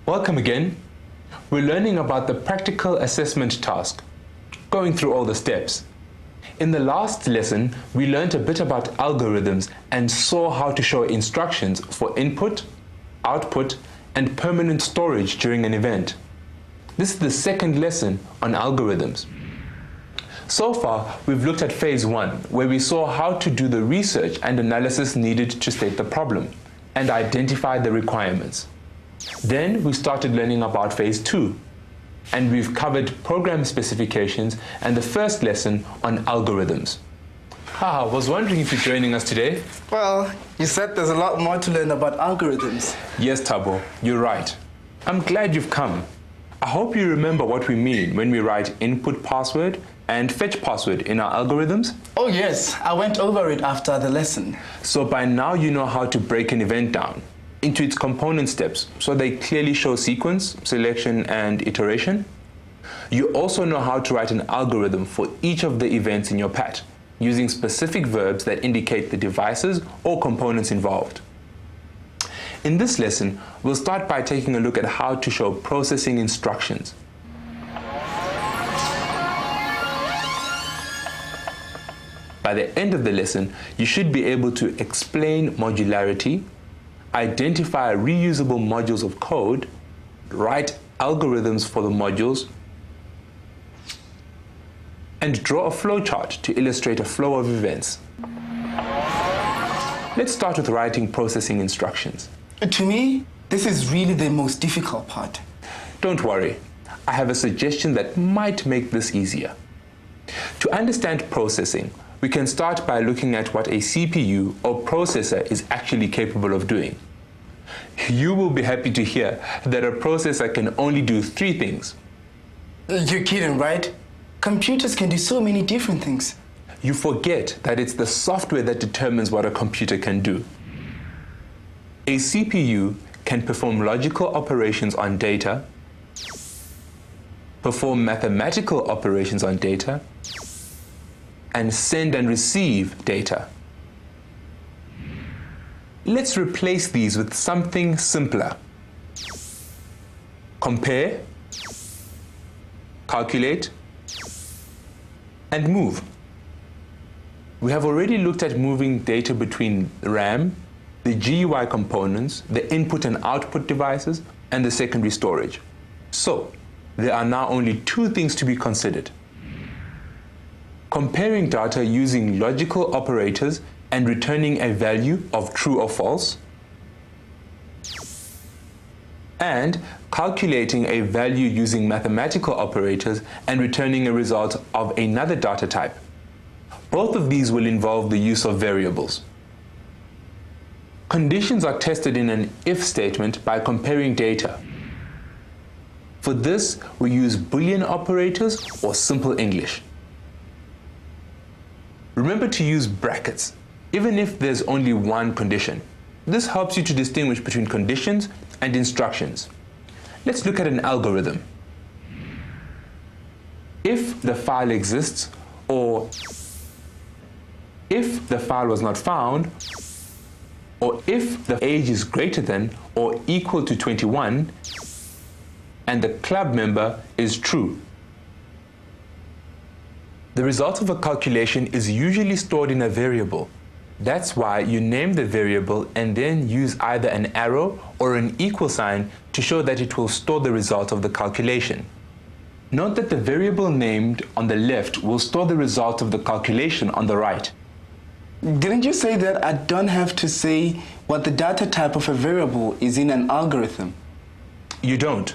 Welcome again. We're learning about the practical assessment task, going through all the steps. In the last lesson, we learned a bit about algorithms and saw how to show instructions for input, output, and permanent storage during an event. This is the second lesson on algorithms. So far, we've looked at phase 1, where we saw how to do the research and analysis needed to state the problem and identify the requirements. Then we started learning about phase 2, and we've covered program specifications and the first lesson on algorithms. I was wondering if you're joining us today. Well, you said there's a lot more to learn about algorithms. Yes, Thabo, you're right. I'm glad you've come. I hope you remember what we mean when we write input password and fetch password in our algorithms. Oh yes, I went over it after the lesson. So by now you know how to break an event down into its component steps so they clearly show sequence, selection, and iteration. You also know how to write an algorithm for each of the events in your pat, using specific verbs that indicate the devices or components involved. In this lesson, we'll start by taking a look at how to show processing instructions. By the end of the lesson, you should be able to explain modularity, identify reusable modules of code, write algorithms for the modules, and draw a flowchart to illustrate a flow of events. Let's start with writing processing instructions. To me, this is really the most difficult part. Don't worry, I have a suggestion that might make this easier. To understand processing, we can start by looking at what a CPU or processor is actually capable of doing. You will be happy to hear that a processor can only do 3 things. You're kidding, right? Computers can do so many different things. You forget that it's the software that determines what a computer can do. A CPU can perform logical operations on data, perform mathematical operations on data, and send and receive data. Let's replace these with something simpler. Compare, calculate, and move. We have already looked at moving data between RAM, the GUI components, the input and output devices, and the secondary storage. So, there are now only 2 things to be considered. Comparing data using logical operators and returning a value of true or false, and calculating a value using mathematical operators and returning a result of another data type. Both of these will involve the use of variables. Conditions are tested in an if statement by comparing data. For this, we use Boolean operators or simple English. Remember to use brackets, even if there's only one condition. This helps you to distinguish between conditions and instructions. Let's look at an algorithm. If the file exists, or if the file was not found, or if the age is greater than or equal to 21, and the club member is true. The result of a calculation is usually stored in a variable. That's why you name the variable and then use either an arrow or an equal sign to show that it will store the result of the calculation. Note that the variable named on the left will store the result of the calculation on the right. Didn't you say that I don't have to say what the data type of a variable is in an algorithm? You don't.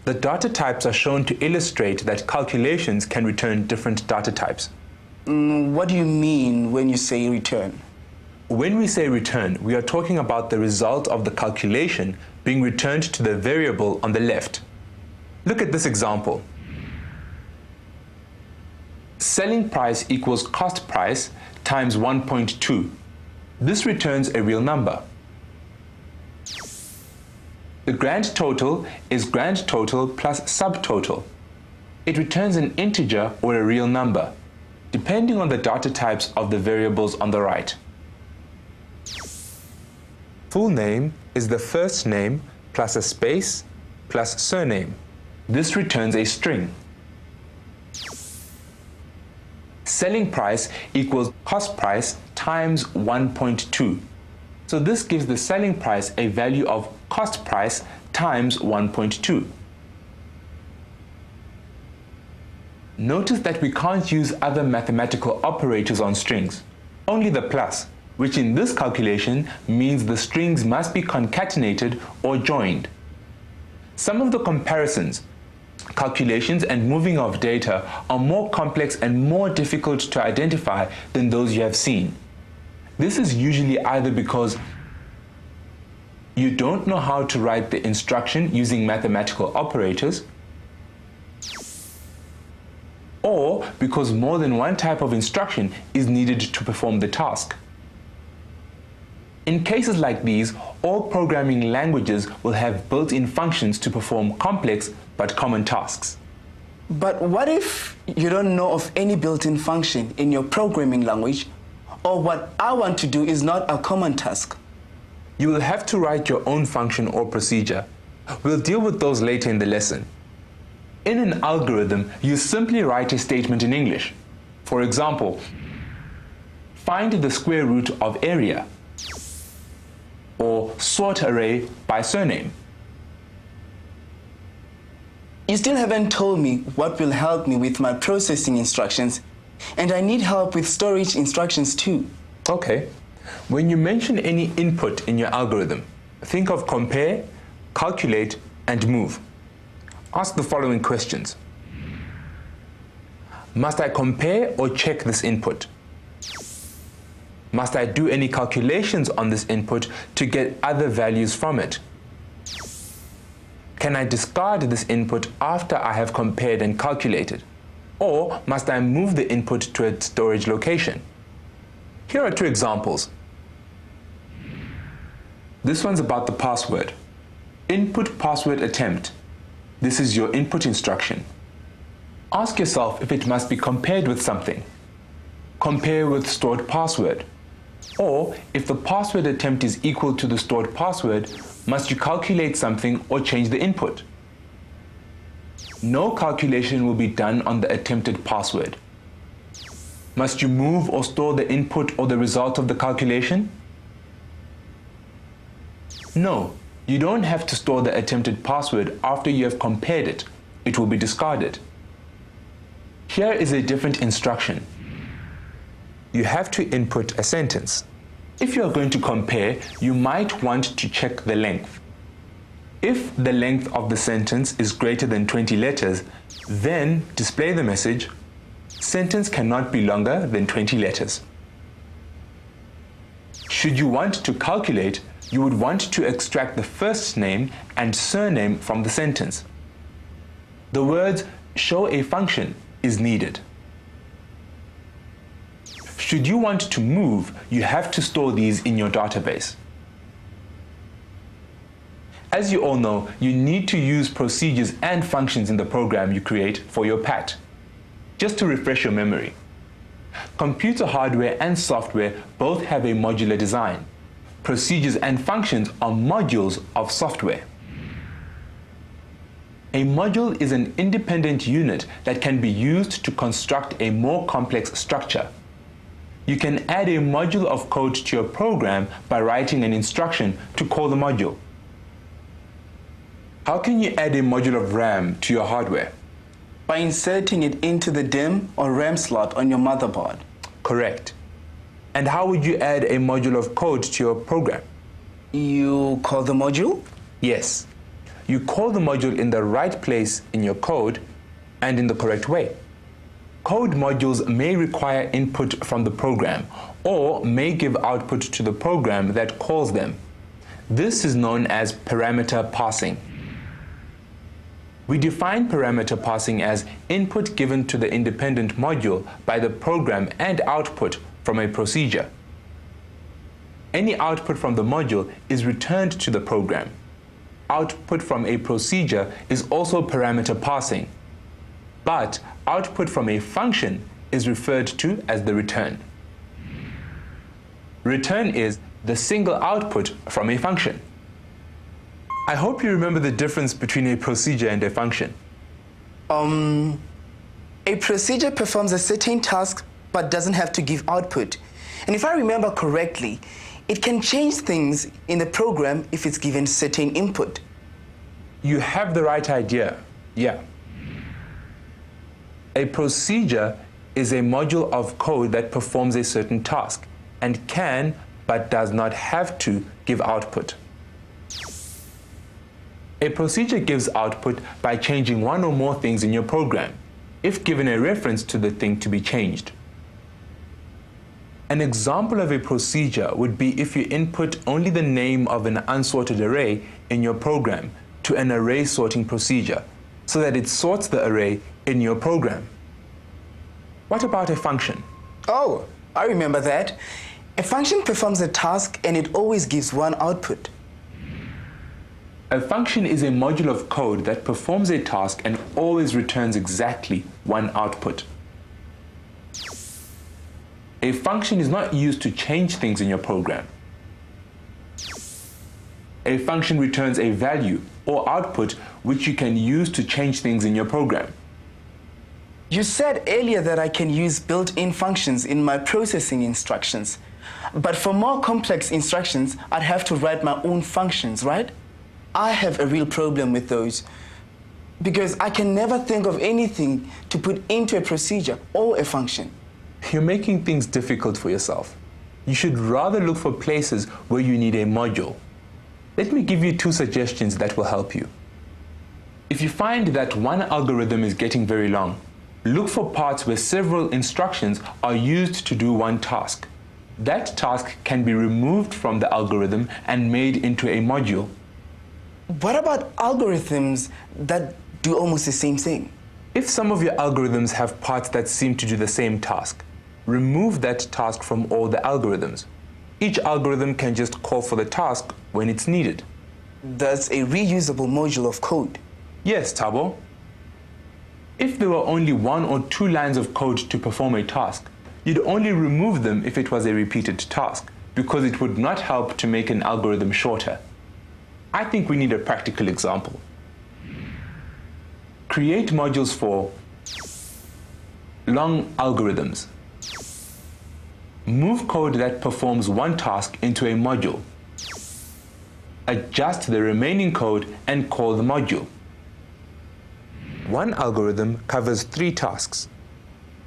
The data types are shown to illustrate that calculations can return different data types. What do you mean when you say return? When we say return, we are talking about the result of the calculation being returned to the variable on the left. Look at this example. Selling price equals cost price times 1.2. This returns a real number. The grand total is grand total plus subtotal. It returns an integer or a real number, depending on the data types of the variables on the right. Full name is the first name plus a space plus surname. This returns a string. Selling price equals cost price times 1.2. So this gives the selling price a value of cost price times 1.2. Notice that we can't use other mathematical operators on strings, only the plus, which in this calculation means the strings must be concatenated or joined. Some of the comparisons, calculations and moving of data are more complex and more difficult to identify than those you have seen. This is usually either because you don't know how to write the instruction using mathematical operators, or because more than one type of instruction is needed to perform the task. In cases like these, all programming languages will have built-in functions to perform complex but common tasks. But what if you don't know of any built-in function in your programming language, or what I want to do is not a common task? You will have to write your own function or procedure. We'll deal with those later in the lesson. In an algorithm, you simply write a statement in English. For example, find the square root of area, or sort array by surname. You still haven't told me what will help me with my processing instructions, and I need help with storage instructions too. Okay. When you mention any input in your algorithm, think of compare, calculate, and move. Ask the following questions. Must I compare or check this input? Must I do any calculations on this input to get other values from it? Can I discard this input after I have compared and calculated? Or must I move the input to its storage location? Here are two examples. This one's about the password. Input password attempt. This is your input instruction. Ask yourself if it must be compared with something. Compare with stored password. Or if the password attempt is equal to the stored password, must you calculate something or change the input? No calculation will be done on the attempted password. Must you move or store the input or the result of the calculation? No, you don't have to store the attempted password after you have compared it. It will be discarded. Here is a different instruction. You have to input a sentence. If you are going to compare, you might want to check the length. If the length of the sentence is greater than 20 letters, then display the message, sentence cannot be longer than 20 letters. Should you want to calculate, you would want to extract the first name and surname from the sentence. The words show a function is needed. Should you want to move, you have to store these in your database. As you all know, you need to use procedures and functions in the program you create for your PAT. Just to refresh your memory, computer hardware and software both have a modular design. Procedures and functions are modules of software. A module is an independent unit that can be used to construct a more complex structure. You can add a module of code to your program by writing an instruction to call the module. How can you add a module of RAM to your hardware? By inserting it into the DIMM or RAM slot on your motherboard. Correct. And how would you add a module of code to your program? You call the module? Yes. You call the module in the right place in your code and in the correct way. Code modules may require input from the program or may give output to the program that calls them. This is known as parameter passing. We define parameter passing as input given to the independent module by the program and output from a procedure. Any output from the module is returned to the program. output from a procedure is also parameter passing, but output from a function is referred to as the return. Return is the single output from a function. I hope you remember the difference between a procedure and a function. A procedure performs a certain task but doesn't have to give output. And if I remember correctly, it can change things in the program if it's given certain input. You have the right idea, yeah. A procedure is a module of code that performs a certain task and can, but does not have to, give output. A procedure gives output by changing one or more things in your program, if given a reference to the thing to be changed. An example of a procedure would be if you input only the name of an unsorted array in your program to an array sorting procedure, so that it sorts the array in your program. What about a function? Oh, I remember that. A function performs a task and it always gives one output. A function is a module of code that performs a task and always returns exactly one output. A function is not used to change things in your program. A function returns a value or output which you can use to change things in your program. You said earlier that I can use built-in functions in my processing instructions. But for more complex instructions, I'd have to write my own functions, right? I have a real problem with those because I can never think of anything to put into a procedure or a function. You're making things difficult for yourself. You should rather look for places where you need a module. Let me give you 2 suggestions that will help you. If you find that one algorithm is getting very long, look for parts where several instructions are used to do one task. That task can be removed from the algorithm and made into a module. What about algorithms that do almost the same thing? If some of your algorithms have parts that seem to do the same task, remove that task from all the algorithms. Each algorithm can just call for the task when it's needed. That's a reusable module of code. Yes, Thabo. If there were only 1 or 2 lines of code to perform a task, you'd only remove them if it was a repeated task, because it would not help to make an algorithm shorter. I think we need a practical example. Create modules for long algorithms. Move code that performs one task into a module. Adjust the remaining code and call the module. One algorithm covers 3 tasks: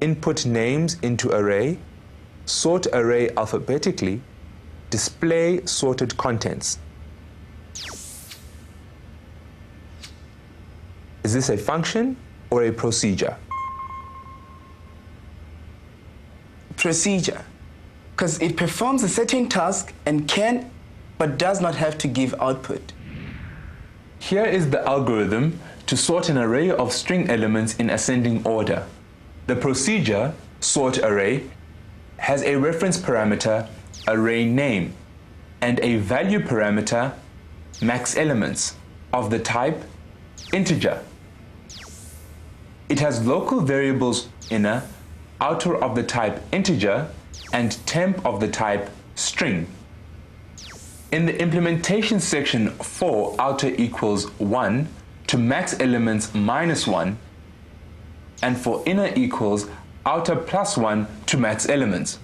input names into array, sort array alphabetically, display sorted contents. Is this a function or a procedure? Procedure, because it performs a certain task and can, but does not have to give output. Here is the algorithm to sort an array of string elements in ascending order. The procedure, sort array, has a reference parameter, array name, and a value parameter, max elements, of the type integer. It has local variables inner, outer of the type integer, and temp of the type string. In the implementation section for outer equals 1 to max elements -1, and for inner equals outer +1 to max elements.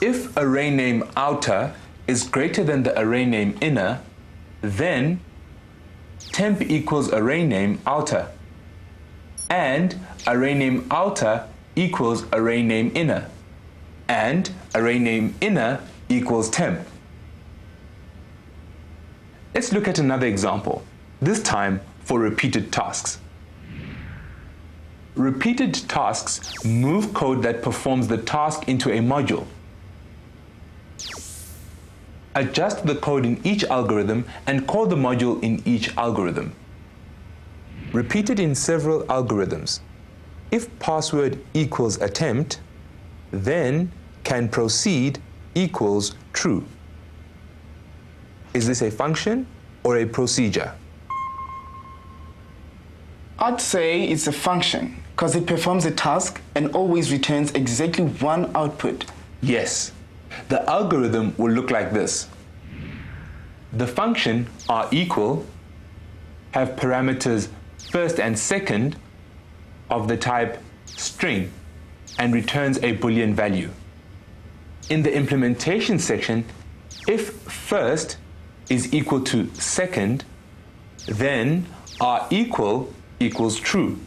If array name outer is greater than the array name inner, then temp equals array name outer, and array name outer equals array name inner, and array name inner equals temp. Let's look at another example, this time for repeated tasks. Repeated tasks move code that performs the task into a module. Adjust the code in each algorithm and call the module in each algorithm. Repeated in several algorithms. If password equals attempt, then can proceed equals true. Is this a function or a procedure? I'd say it's a function because it performs a task and always returns exactly one output. Yes. The algorithm will look like this. The function are equal, have parameters first and second of the type string, and returns a Boolean value. In the implementation section, if first is equal to second, then are equal equals true.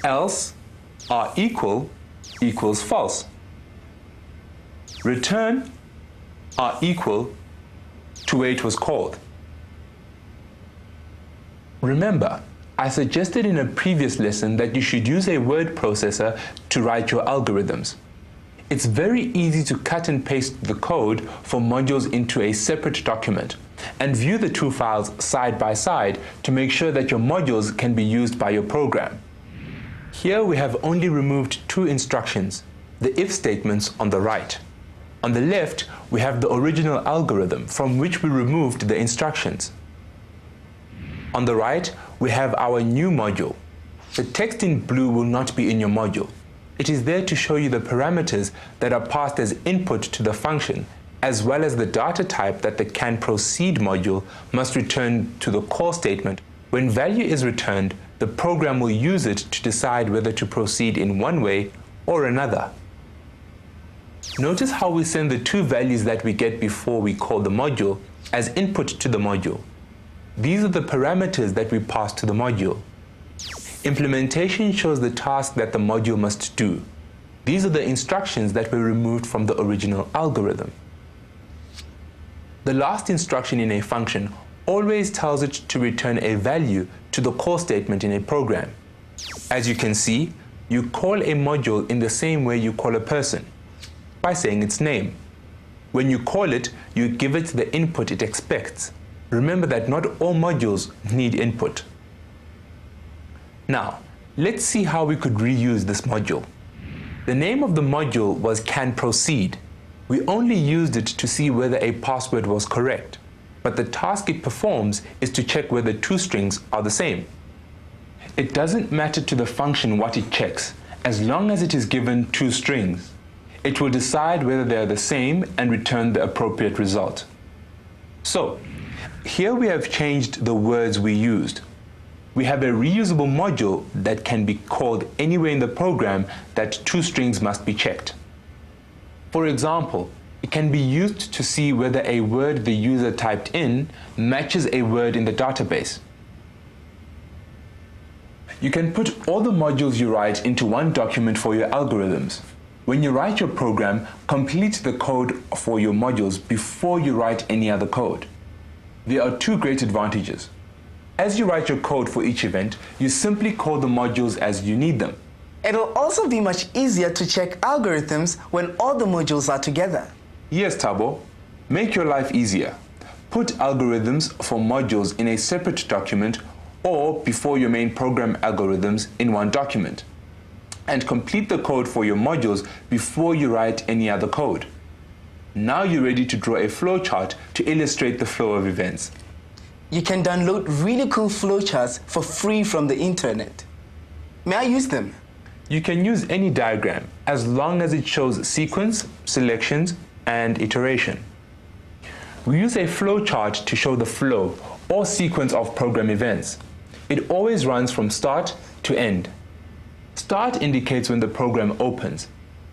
Else are equal equals false. Return are equal to where it was called. Remember, I suggested in a previous lesson that you should use a word processor to write your algorithms. It's very easy to cut and paste the code for modules into a separate document and view the two files side by side to make sure that your modules can be used by your program. Here we have only removed two instructions, the if statements on the right. On the left, we have the original algorithm from which we removed the instructions. On the right, we have our new module. The text in blue will not be in your module. It is there to show you the parameters that are passed as input to the function, as well as the data type that the CanProceed module must return to the call statement. When value is returned, the program will use it to decide whether to proceed in one way or another. Notice how we send the two values that we get before we call the module as input to the module. These are the parameters that we pass to the module. Implementation shows the task that the module must do. These are the instructions that were removed from the original algorithm. The last instruction in a function always tells it to return a value to the call statement in a program. As you can see, you call a module in the same way you call a person, by saying its name. When you call it, you give it the input it expects. Remember that not all modules need input. Now, let's see how we could reuse this module. The name of the module was CanProceed. We only used it to see whether a password was correct, but the task it performs is to check whether two strings are the same. It doesn't matter to the function what it checks, as long as it is given two strings. It will decide whether they are the same and return the appropriate result. So, here we have changed the words we used. We have a reusable module that can be called anywhere in the program that two strings must be checked. For example, it can be used to see whether a word the user typed in matches a word in the database. You can put all the modules you write into one document for your algorithms. When you write your program, complete the code for your modules before you write any other code. There are two great advantages. As you write your code for each event, you simply call the modules as you need them. It'll also be much easier to check algorithms when all the modules are together. Yes, Tabo. Make your life easier. Put algorithms for modules in a separate document or before your main program algorithms in one document. And complete the code for your modules before you write any other code. Now you're ready to draw a flowchart to illustrate the flow of events. You can download really cool flowcharts for free from the internet. May I use them? You can use any diagram as long as it shows sequence, selections, and iteration. We use a flowchart to show the flow or sequence of program events. It always runs from start to end. Start indicates when the program opens,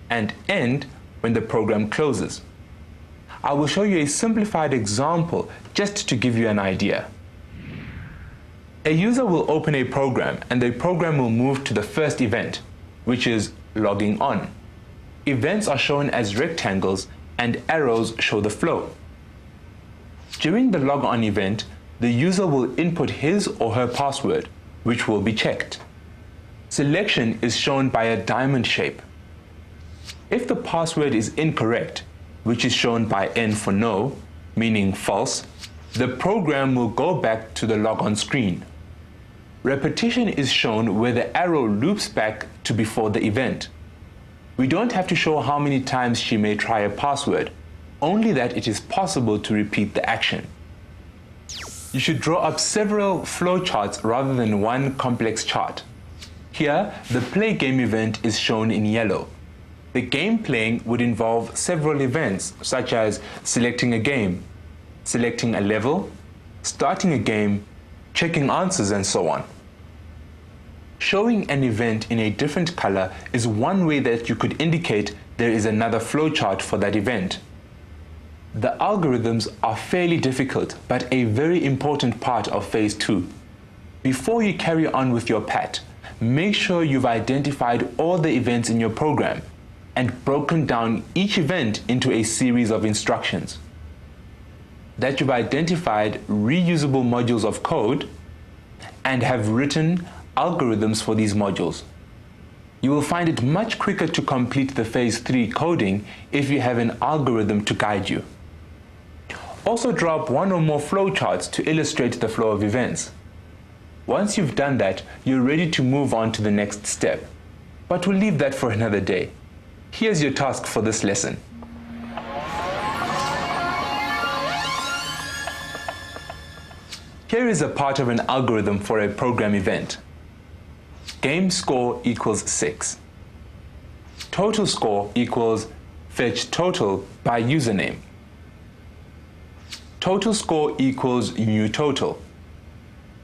and end when the program closes. I will show you a simplified example just to give you an idea. A user will open a program and the program will move to the first event, which is logging on. Events are shown as rectangles and arrows show the flow. During the log on event, the user will input his or her password, which will be checked. Selection is shown by a diamond shape. If the password is incorrect, which is shown by N for no, meaning false, the program will go back to the logon screen. Repetition is shown where the arrow loops back to before the event. We don't have to show how many times she may try a password, only that it is possible to repeat the action. You should draw up several flowcharts rather than one complex chart. Here, the play game event is shown in yellow. The game playing would involve several events, such as selecting a game, selecting a level, starting a game, checking answers, and so on. Showing an event in a different color is one way that you could indicate there is another flowchart for that event. The algorithms are fairly difficult, but a very important part of Phase 2. Before you carry on with your PAT, make sure you've identified all the events in your program and broken down each event into a series of instructions. That you've identified reusable modules of code and have written algorithms for these modules. You will find it much quicker to complete the Phase 3 coding if you have an algorithm to guide you. Also draw up one or more flowcharts to illustrate the flow of events. Once you've done that, you're ready to move on to the next step. But we'll leave that for another day. Here's your task for this lesson. Here is a part of an algorithm for a program event. Game score equals 6. Total score equals FetchTotal by username. Total score equals NewTotal.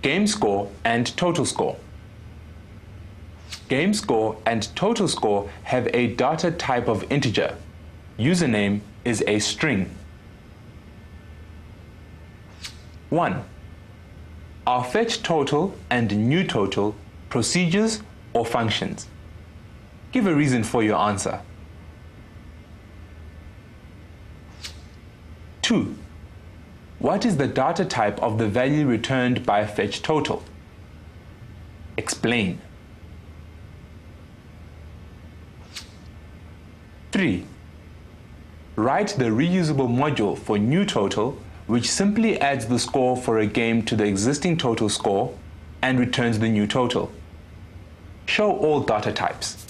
Game score and total score. Game score and total score have a data type of integer. Username is a string. 1. Are FetchTotal and NewTotal procedures or functions? Give a reason for your answer. 2. What is the data type of the value returned by FetchTotal? Explain. 3. Write the reusable module for NewTotal, which simply adds the score for a game to the existing total score and returns the new total. Show all data types.